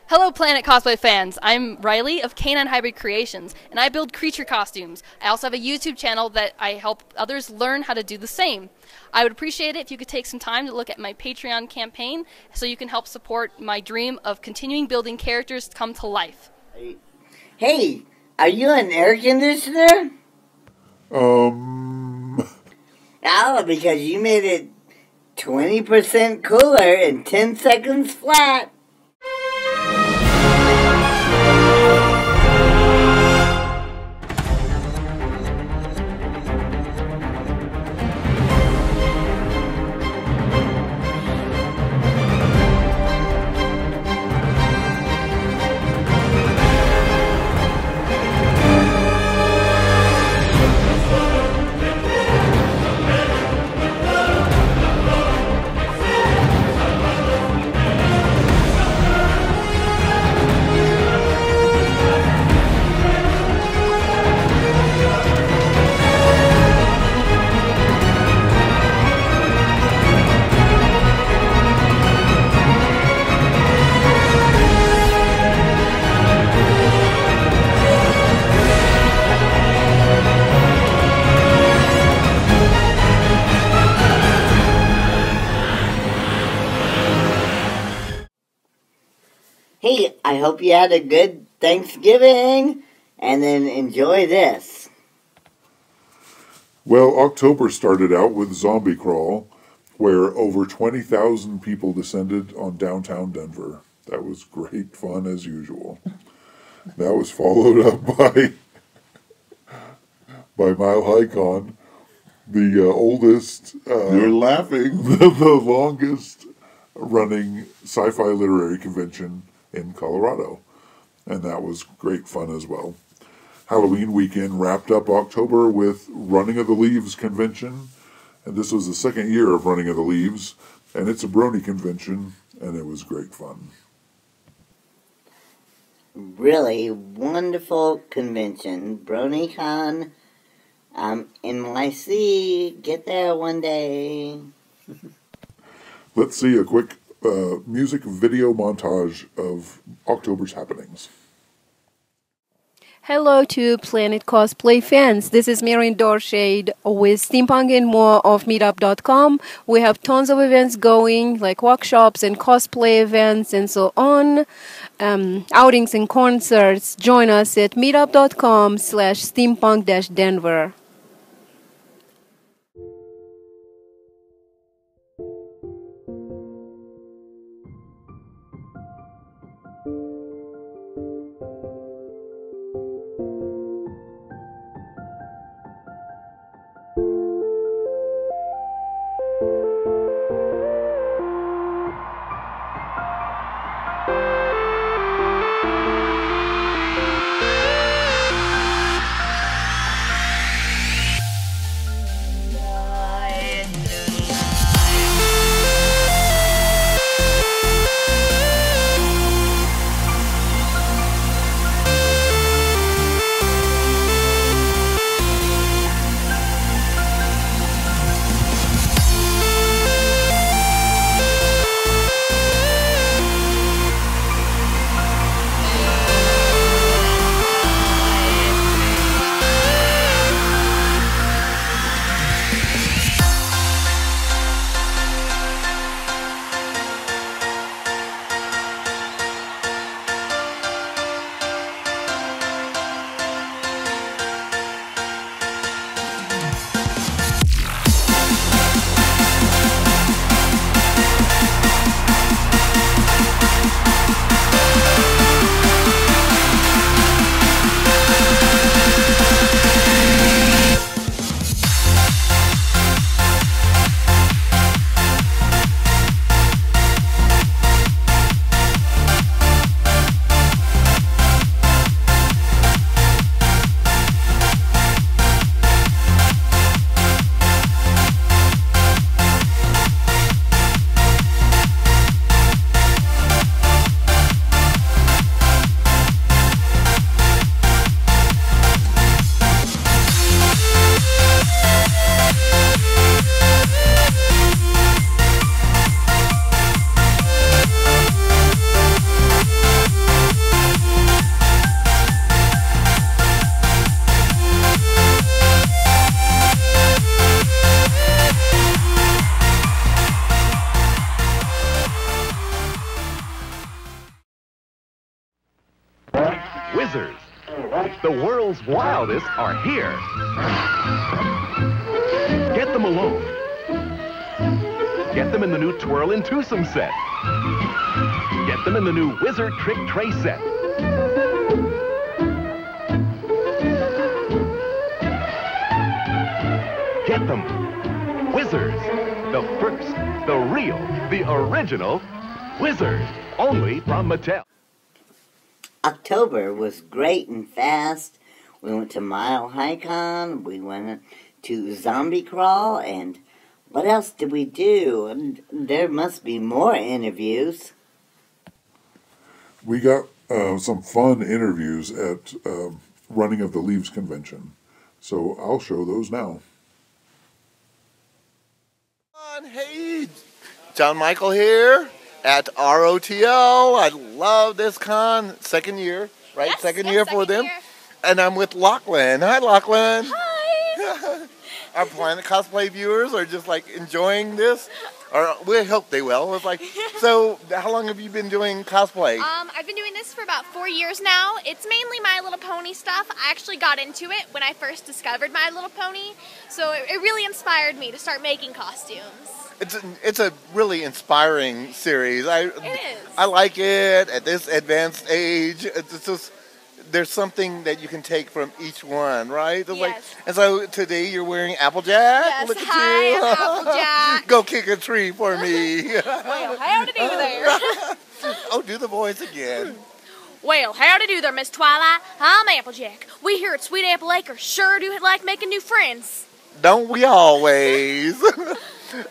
Hello Planet-Cosplay fans, I'm Riley of Canine Hybrid Creations, and I build creature costumes. I also have a YouTube channel that I help others learn how to do the same. I would appreciate it if you could take some time to look at my Patreon campaign so you can help support my dream of continuing building characters come to life. Hey, are you an air conditioner? Oh, because you made it 20% cooler in 10 seconds flat. Hey, I hope you had a good Thanksgiving, and then enjoy this. Well, October started out with Zombie Crawl, where over 20,000 people descended on downtown Denver. That was great fun as usual. That was followed up by Mile High Con, the oldest, You're laughing. the longest running sci-fi literary convention in Colorado, and that was great fun as well. Halloween weekend wrapped up October with Running of the Leaves convention, and this was the second year of Running of the Leaves, and it's a brony convention, and it was great fun. Really wonderful convention, BronyCon, NYC. Get there one day. Let's see a quick music video montage of October's happenings. Hello to Planet Cosplay fans. This is Marian Dorshade with Steampunk and More of Meetup.com. We have tons of events going, like workshops and cosplay events and so on. Outings and concerts. Join us at meetup.com/steampunk-denver. Whizzers. The world's wildest are here. Get them alone. Get them in the new Twirl and Twosome set. Get them in the new Wizard Trick Tray set. Get them. Whizzers. The first, the real, the original Whizzers. Only from Mattel. October was great and fast. We went to Mile High Con, we went to Zombie Crawl, and what else did we do? And there must be more interviews. We got some fun interviews at Running of the Leaves convention. So I'll show those now. Hey, John Michael here at ROTO. I love this con. Second year, right? Yes, second yes, year for second them. year. And I'm with Lachlan. Hi, Lachlan. Hi. Our Planet-Cosplay viewers are just like enjoying this. Or we hope they will. It's like, so how long have you been doing cosplay? I've been doing this for about 4 years now. It's mainly My Little Pony stuff. I actually got into it when I first discovered My Little Pony, so it really inspired me to start making costumes. It's a really inspiring series. It is. I like it at this advanced age. It's just, there's something that you can take from each one, right? It's Yes. like, and so today you're wearing Applejack. Yes, Look at hi, you. I'm Applejack. Go kick a tree for me. Well, how to do there? Oh, do the voice again. Well, how to do there, Miss Twilight? I'm Applejack. We here at Sweet Apple Acre sure do like making new friends. Don't we always?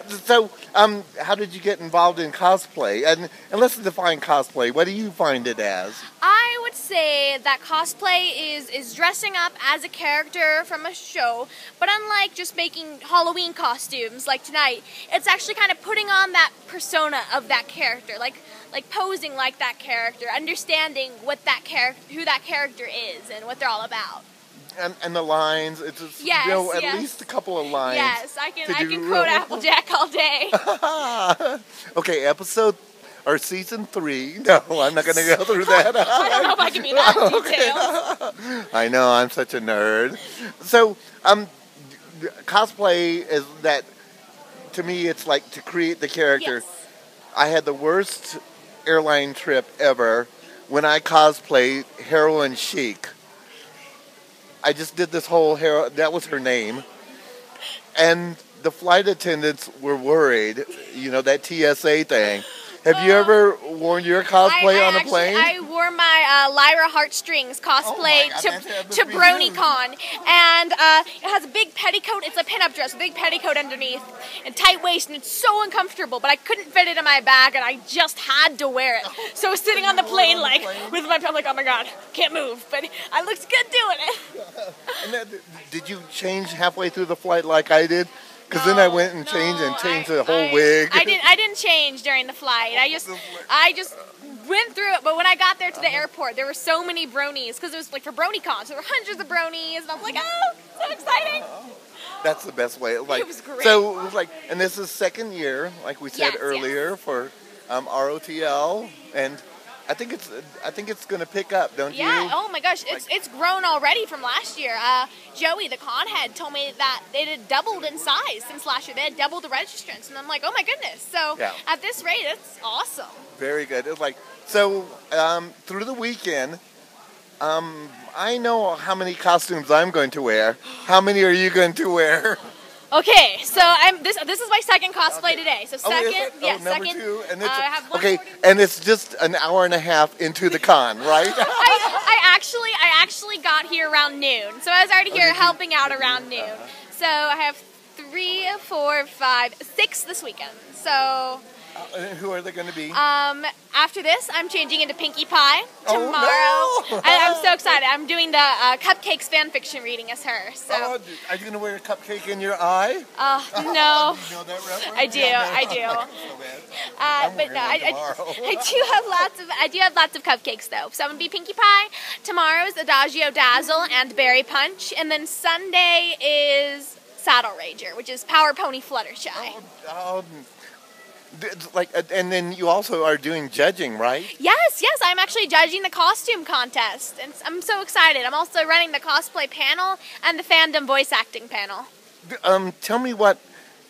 So, how did you get involved in cosplay? And let's define cosplay. What do you find it as? I would say that cosplay is dressing up as a character from a show, but unlike just making Halloween costumes like tonight, it's actually kind of putting on that persona of that character, like posing like that character, understanding what that who that character is and what they're all about. And the lines, it's just, Yes, you know, at yes. least a couple of lines. Yes, I can Did you quote really? Applejack all day. Okay, season 3. No, I'm not going to go through that. I don't know if I can be that detailed. I know, I'm such a nerd. So, cosplay is that, to me, it's like to create the character. Yes. I had the worst airline trip ever when I cosplayed Heroine Chic. I just did this whole that was her name. And the flight attendants were worried, you know, that TSA thing. Have you ever worn your cosplay on a plane? I wore my Lyra Heartstrings cosplay to BronyCon, and it has a big petticoat. It's a pinup dress, a big petticoat underneath, and tight waist, and it's so uncomfortable. But I couldn't fit it in my bag, and I just had to wear it. So I was sitting on the plane, like with my like, oh my god, can't move. But I looked good doing it. And then, did you change halfway through the flight like I did? Because then I went and changed the whole wig. I didn't change during the flight. I just went through it. But when I got there to the airport, there were so many bronies because it was like for BronyCon. So there were hundreds of bronies, and I was like, oh, so exciting! That's the best way. Like, it was great. So it was like, and this is second year, like we said Yes, earlier, yes. for ROTL, and I think it's going to pick up, don't you? Yeah. Oh my gosh, it's grown already from last year. Joey, the con head, told me that it had doubled in size since last year. They had doubled the registrants, and I'm like, oh my goodness. So at this rate, it's awesome. Very good. It's like, so through the weekend, I know how many costumes I'm going to wear. How many are you going to wear? Okay, so this is my second cosplay today. So second, number second. 2, and it's I have one okay, more to do. and it's just an hour and a half into the con, right? I actually got here around noon, so I was already here helping out around noon. So I have 3, 4, 5, 6 this weekend. So. Who are they going to be? After this, I'm changing into Pinkie Pie tomorrow. Oh, no. I'm so excited. I'm doing the Cupcakes fan fiction reading as her. So. Oh, are you going to wear a cupcake in your eye? No. Do you know that reference? I do. I do. But no, I do have lots of cupcakes though. So I'm gonna be Pinkie Pie. Tomorrow's Adagio Dazzle and Berry Punch, and then Sunday is Saddle Rager, which is Power Pony Fluttershy. Like, and then you also are doing judging, right? Yes, yes, I'm actually judging the costume contest, and I'm so excited. I'm also running the cosplay panel and the fandom voice acting panel. Tell me what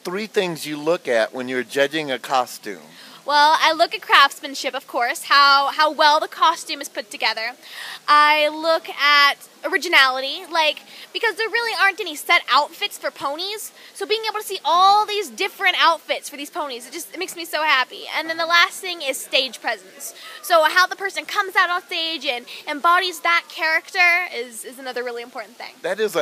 3 things you look at when you're judging a costume. Well, I look at craftsmanship, of course, how well the costume is put together. I look at originality, like, because there really aren't any set outfits for ponies, so being able to see all these different outfits for these ponies, it makes me so happy. And then the last thing is stage presence. So how the person comes out on stage and embodies that character is another really important thing. That is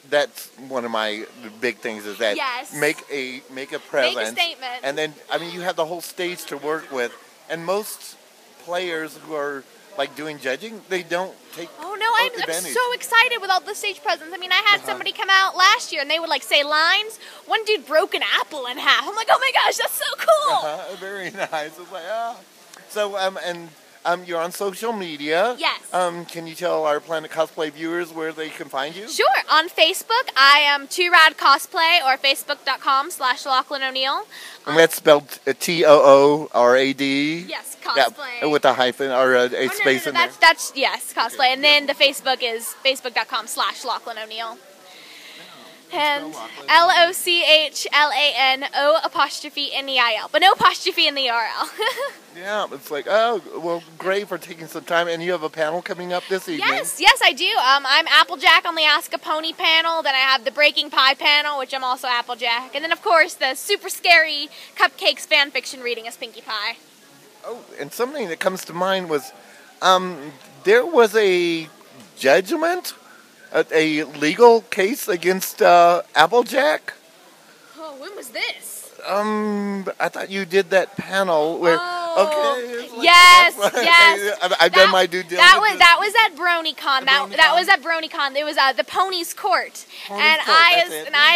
that's one of my big things, is that yes. make a presence. Make a statement. And then, I mean, you have the whole stage to work with, and most players who are like doing judging, they don't take I'm so excited with all the stage presence. I mean, I had somebody come out last year and they would like say lines. One dude broke an apple in half. I'm like, oh my gosh, that's so cool. Very nice. It's like, So, you're on social media. Yes. Can you tell our Planet Cosplay viewers where they can find you? Sure. On Facebook, I am Too Rad Cosplay, or facebook.com/Lachlan O'Neill. And that's spelled TOORAD. Yes, cosplay. Yeah, with a hyphen or a space in there. That's yes, cosplay. And then the Facebook is facebook.com/Lachlan O'Neill. And LOCHLANO''NEIL, but no apostrophe in the URL. Yeah, it's like, oh, well, great for taking some time. And you have a panel coming up this evening. Yes, I do. I'm Applejack on the Ask a Pony panel. Then I have the Breaking Pie panel, which I'm also Applejack. And then, of course, the super scary Cupcakes fan fiction reading as Pinkie Pie. Oh, and something that comes to mind was there was a judgment, a legal case against Applejack. Oh, when was this? I thought you did that panel where. Okay. Like, yes. I've done my due diligence. That was at BronyCon. That was at BronyCon. It was the Ponies Court, I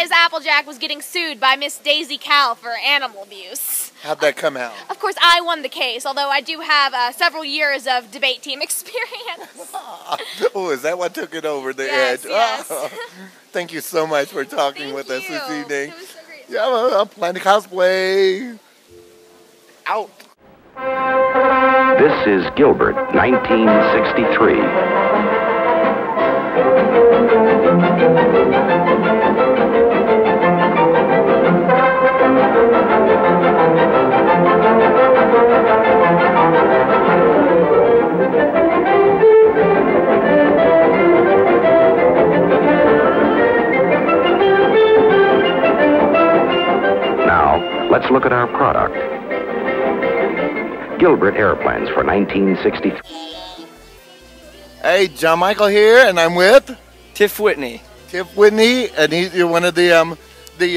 as Applejack was getting sued by Miss Daisy Cal for animal abuse. How'd that come out? Of course, I won the case, although I do have several years of debate team experience. Oh, is that what took it over the edge? Yes. Oh. Thank you so much for talking with us this evening. It was so great. Yeah, Planet Cosplay out. This is Gilbert, 1963. Now, let's look at our product. Gilbert airplanes for 1963. Hey, John Michael here, and I'm with TIFWhitney. TIFWhitney, and you're one of the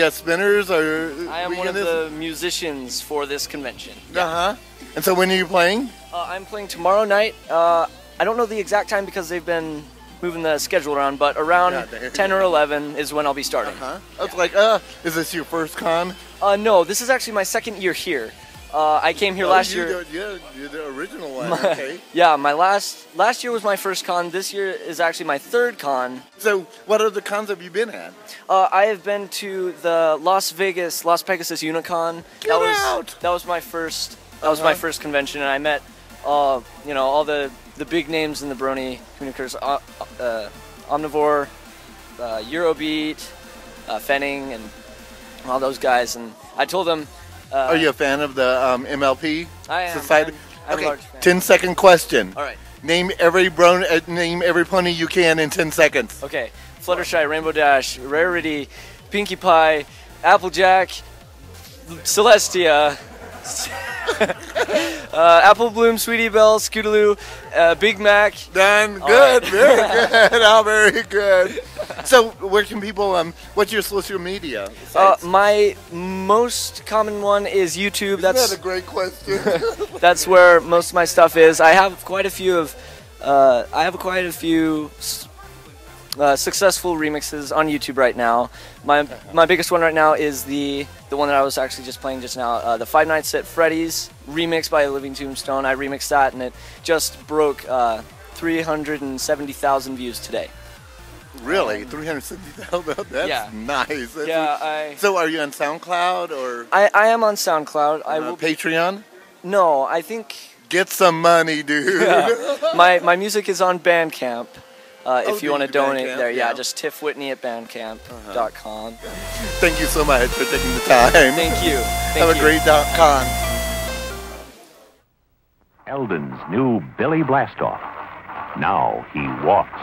spinners, or I am one of the musicians for this convention. And so when are you playing? I'm playing tomorrow night. I don't know the exact time because they've been moving the schedule around, but around 10 or 11 is when I'll be starting. It's like, is this your first con? No, this is actually my second year here. I came here last year. You're the original one, okay. Yeah, my last year was my first con. This year is actually my third con. So, what other cons have you been at? I have been to the Las Pegasus Unicon. That was my first. That was my first convention, and I met, all the big names in the Brony communicators, Omnivore, Eurobeat, Fenning, and all those guys. And I told them. Are you a fan of the MLP Society? I'm a large fan. 10-second question. All right. Name every pony you can in 10 seconds. Okay. Fluttershy, Rainbow Dash, Rarity, Pinkie Pie, Applejack, Celestia, Apple Bloom, Sweetie Belle, Scootaloo, Big Mac. Done. Good. Right. Very good. Oh, very good. So, where can people? What's your social media? My most common one is YouTube. Isn't that a great question? That's where most of my stuff is. I have quite a few successful remixes on YouTube right now. My biggest one right now is the one that I was actually just playing just now, the Five Nights at Freddy's remix by Living Tombstone. I remixed that, and it just broke 370,000 views today. Really? 360,000? That's Yeah. nice. That's Yeah, So are you on SoundCloud or I am on SoundCloud. I will. Patreon? No, I think Get some money, dude. my music is on Bandcamp. If you want to do donate Bandcamp, there, yeah, yeah. just TIFWhitney at bandcamp.com. Thank you so much for taking the time. Thank you. Have a great con. Eldon's new Billy Blastoff. Now he walks.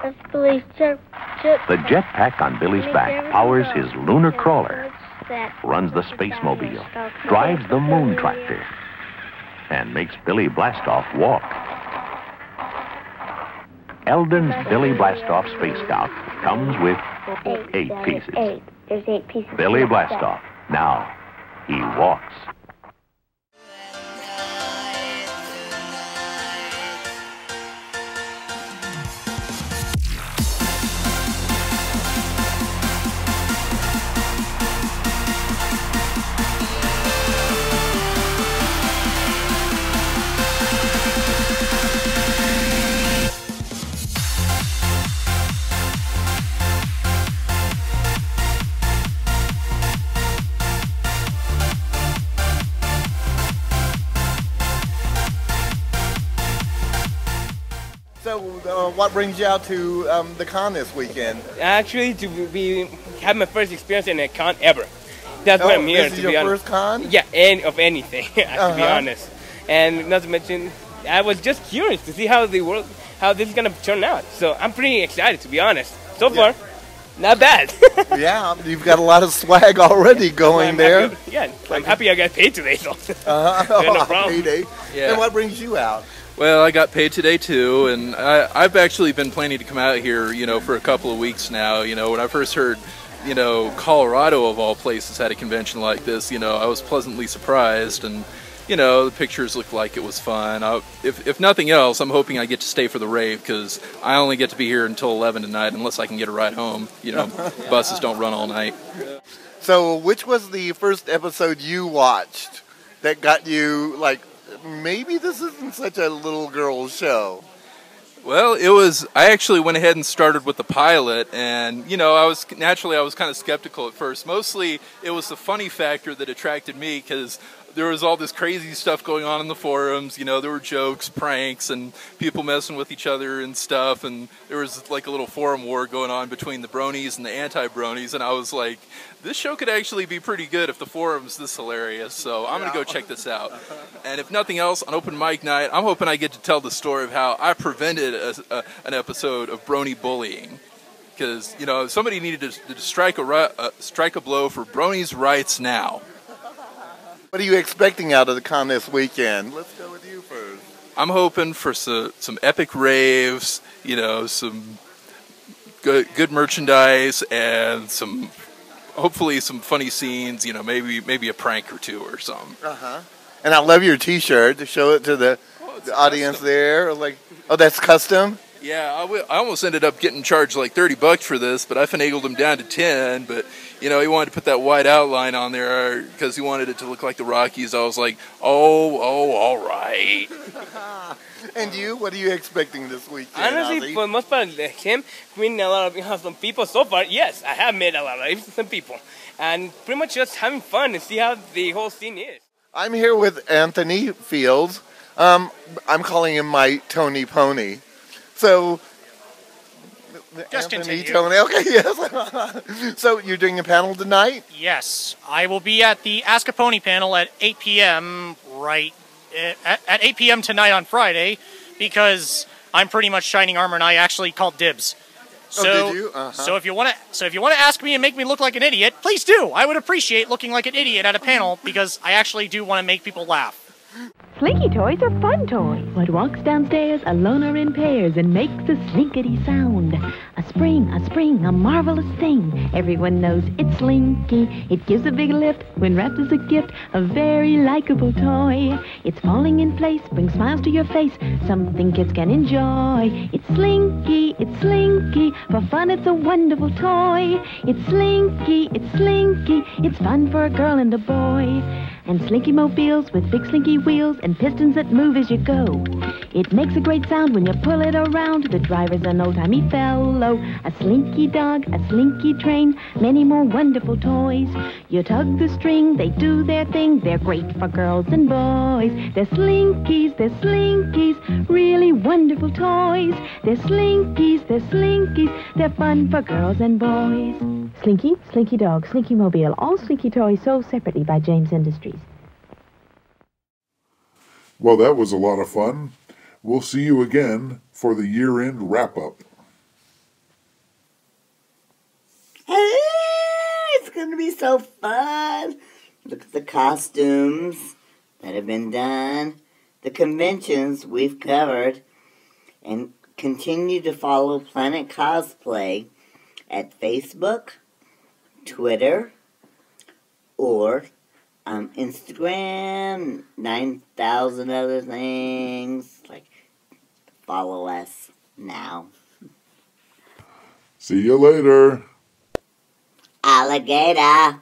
That's Billy's jet. The jetpack on Billy's back powers his lunar crawler, runs the space mobile, drives the moon tractor, and makes Billy Blastoff walk. Eldon's Billy Blastoff Space Scout comes with 8 pieces. There's 8 pieces. Billy Blastoff. Now he walks. So what brings you out to the con this weekend? Actually, to have my first experience in a con ever. That's why I'm here. This is your first con? Yeah, of anything, to be honest. And not to mention, I was just curious to see how this is gonna turn out. So I'm pretty excited, to be honest. So far, not bad. Yeah, you've got a lot of swag already going there. I'm happy I got paid today, though. No problem. Payday. Yeah. And what brings you out? Well, I got paid today too, and I've actually been planning to come out here, for a couple of weeks now. When I first heard, Colorado of all places had a convention like this, I was pleasantly surprised, and the pictures looked like it was fun. If nothing else, I'm hoping I get to stay for the rave, because I only get to be here until 11 tonight, unless I can get a ride home. Buses don't run all night. So, which was the first episode you watched that got you like, maybe this isn't such a little girl show? Well, I actually went ahead and started with the pilot, and, I was kind of skeptical at first. Mostly, it was the funny factor that attracted me, because there was all this crazy stuff going on in the forums. There were jokes, pranks, and people messing with each other and stuff, and there was like a little forum war going on between the bronies and the anti-bronies, and I was like, this show could actually be pretty good if the forum's this hilarious, so I'm going to go check this out. And if nothing else, on open mic night, I'm hoping I get to tell the story of how I prevented an episode of brony bullying. Because, somebody needed to strike a blow for bronies' rights now. What are you expecting out of the con this weekend? Let's go with you first. I'm hoping for some epic raves, some good merchandise, and hopefully some funny scenes, maybe a prank or two or something. And I love your T-shirt. To show it to the audience custom. There. Like, oh, that's custom? Yeah, I almost ended up getting charged like $30 for this, but I finagled him down to 10. But he wanted to put that white outline on there because he wanted it to look like the Rockies. I was like, oh, all right. And you, what are you expecting this weekend? Honestly, for the most part, him meeting a lot of some people so far. Yes, I have met a lot of some people, and pretty much just having fun and see how the whole scene is. I'm here with Anthony Fields. I'm calling him my Tony Pony. So, just Anthony continue. Tony. Okay, yes. So you're doing a panel tonight? Yes, I will be at the Ask a Pony panel at 8 p.m. At 8 p.m. tonight on Friday, because I'm pretty much shining armor and I actually called dibs. So, did you? So if you want to ask me and make me look like an idiot, please do. I would appreciate looking like an idiot at a panel because I actually do want to make people laugh. Slinky toys are fun toys. What walks downstairs alone or in pairs and makes a slinkety sound. A spring, a marvelous thing. Everyone knows it's Slinky. It gives a big lift when wrapped as a gift. A very likable toy. It's falling in place, brings smiles to your face. Something kids can enjoy. It's Slinky, it's Slinky. For fun, it's a wonderful toy. It's Slinky, it's Slinky. It's fun for a girl and a boy. and slinky mobiles with big slinky wheels and pistons that move as you go. It makes a great sound when you pull it around. The driver's an old-timey fellow, a slinky dog, a slinky train, many more wonderful toys. You tug the string, they do their thing, they're great for girls and boys. They're slinkies, really wonderful toys. They're slinkies, they're fun for girls and boys. Slinky, Slinky Dog, Slinky Mobile, all Slinky toys sold separately by James Industries. Well, that was a lot of fun. We'll see you again for the year-end wrap-up. Hey, it's going to be so fun. Look at the costumes that have been done, the conventions we've covered, and continue to follow Planet-Cosplay at Facebook, Twitter, or Instagram, 9,000 other things. Like, follow us now. See you later. Alligator.